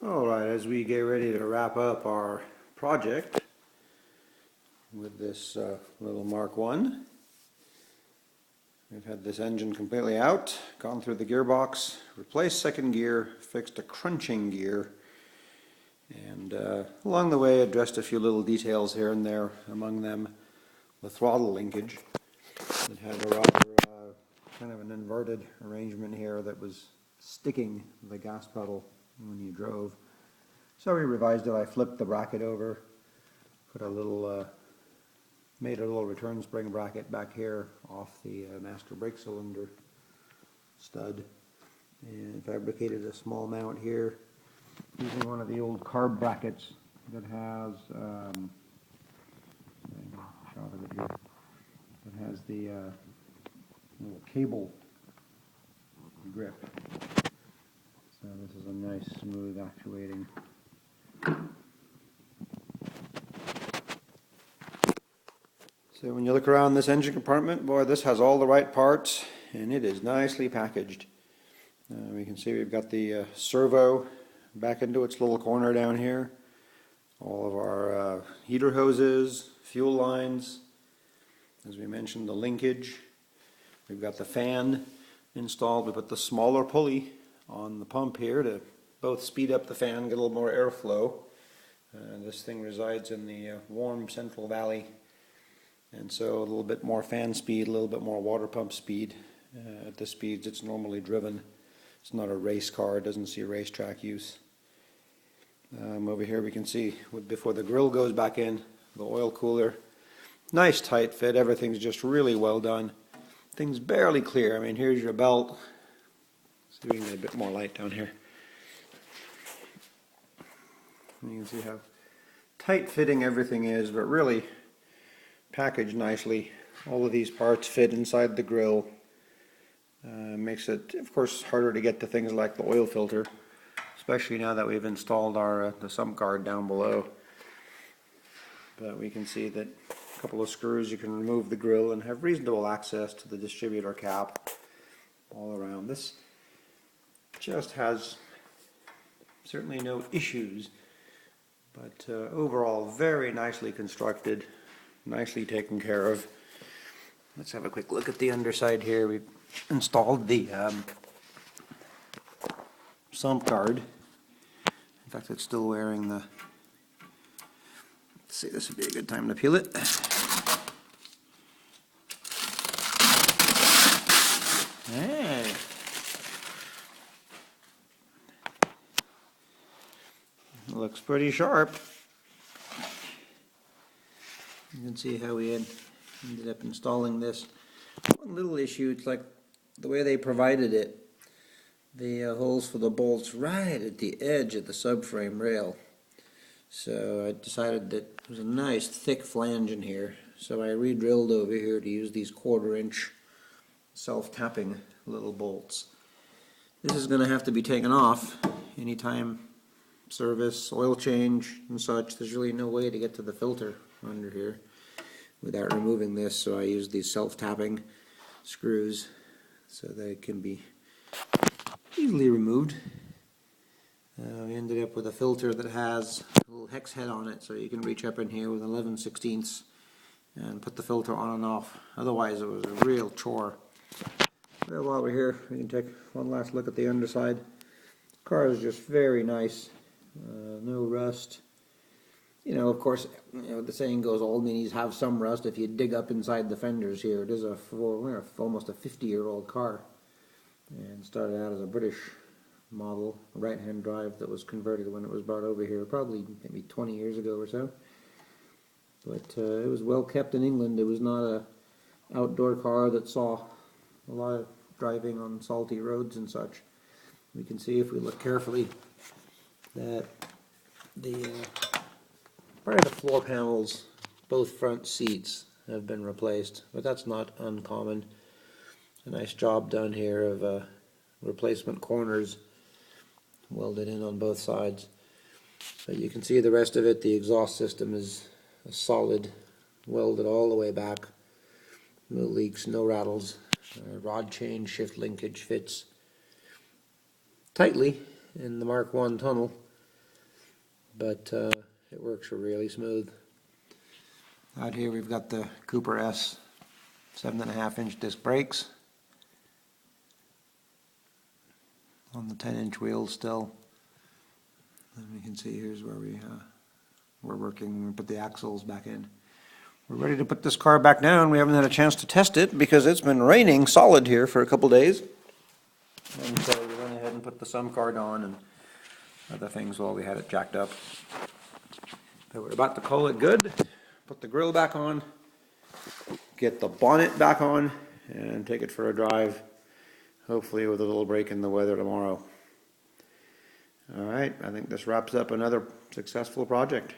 Alright, as we get ready to wrap up our project with this little Mark 1, we've had this engine completely out, gone through the gearbox, replaced second gear, fixed a crunching gear, and along the way addressed a few little details here and there, among them the throttle linkage. It had a rather kind of an inverted arrangement here that was sticking the gas pedal when you drove. So we revised it. I flipped the bracket over, put a little, made a little return spring bracket back here off the master brake cylinder stud, and fabricated a small mount here using one of the old carb brackets that has shot of it here. It has the little cable grip. So this is a nice smooth actuating. So when you look around this engine compartment, boy, this has all the right parts and it is nicely packaged. We can see we've got the servo back into its little corner down here. All of our heater hoses, fuel lines, as we mentioned, the linkage. We've got the fan installed. We put the smaller pulley on the pump here to both speed up the fan, get a little more airflow. This thing resides in the warm Central Valley, and so a little bit more fan speed, a little bit more water pump speed at the speeds it's normally driven. It's not a race car, it doesn't see racetrack use. Over here we can see, before the grill goes back in, the oil cooler. Nice tight fit, everything's just really well done. Things barely clear. I mean, here's your belt. See if we can get a bit more light down here. You can see how tight fitting everything is, but really packaged nicely. All of these parts fit inside the grill. Makes it, of course, harder to get to things like the oil filter, especially now that we've installed our the sump guard down below. But we can see that a couple of screws, you can remove the grill and have reasonable access to the distributor cap all around. This just has certainly no issues, but overall very nicely constructed, nicely taken care of. Let's have a quick look at the underside here. We've installed the sump guard. In fact, it's still wearing the, let's see, this would be a good time to peel it. Hey. It looks pretty sharp. You can see how we ended up installing this. One little issue, it's like the way they provided it. The holes for the bolts right at the edge of the subframe rail. So I decided that there's a nice thick flange in here. So I re-drilled over here to use these 1/4 inch self-tapping little bolts. This is going to have to be taken off anytime service, oil change and such. There's really no way to get to the filter under here without removing this, so I used these self-tapping screws so that it can be easily removed. We ended up with a filter that has a little hex head on it, so you can reach up in here with 11/16 and put the filter on and off. Otherwise it was a real chore. Well, while we're here, we can take one last look at the underside. The car is just very nice. No rust. You know, of course, you know, the saying goes, old minis have some rust if you dig up inside the fenders here. It is almost a 50-year-old car, and started out as a British model, a right-hand drive that was converted when it was brought over here, probably maybe 20 years ago or so. But it was well kept in England. It was not a outdoor car that saw a lot of driving on salty roads and such. We can see, if we look carefully, that the part of the floor panels, both front seats, have been replaced, but that's not uncommon. A nice job done here of replacement corners welded in on both sides. But you can see the rest of it. The exhaust system is a solid, welded all the way back. No leaks, no rattles. Rod chain shift linkage fits tightly in the Mark 1 tunnel. but it works really smooth. Out here we've got the Cooper S 7.5-inch disc brakes on the 10-inch wheels still. And you can see here's where we're working. We put the axles back in. We're ready to put this car back down. We haven't had a chance to test it because it's been raining solid here for a couple days. And so we went ahead and put the sum card on and other things while we had it jacked up. So we're about to call it good, put the grill back on, get the bonnet back on, and take it for a drive, hopefully with a little break in the weather tomorrow. All right, I think this wraps up another successful project.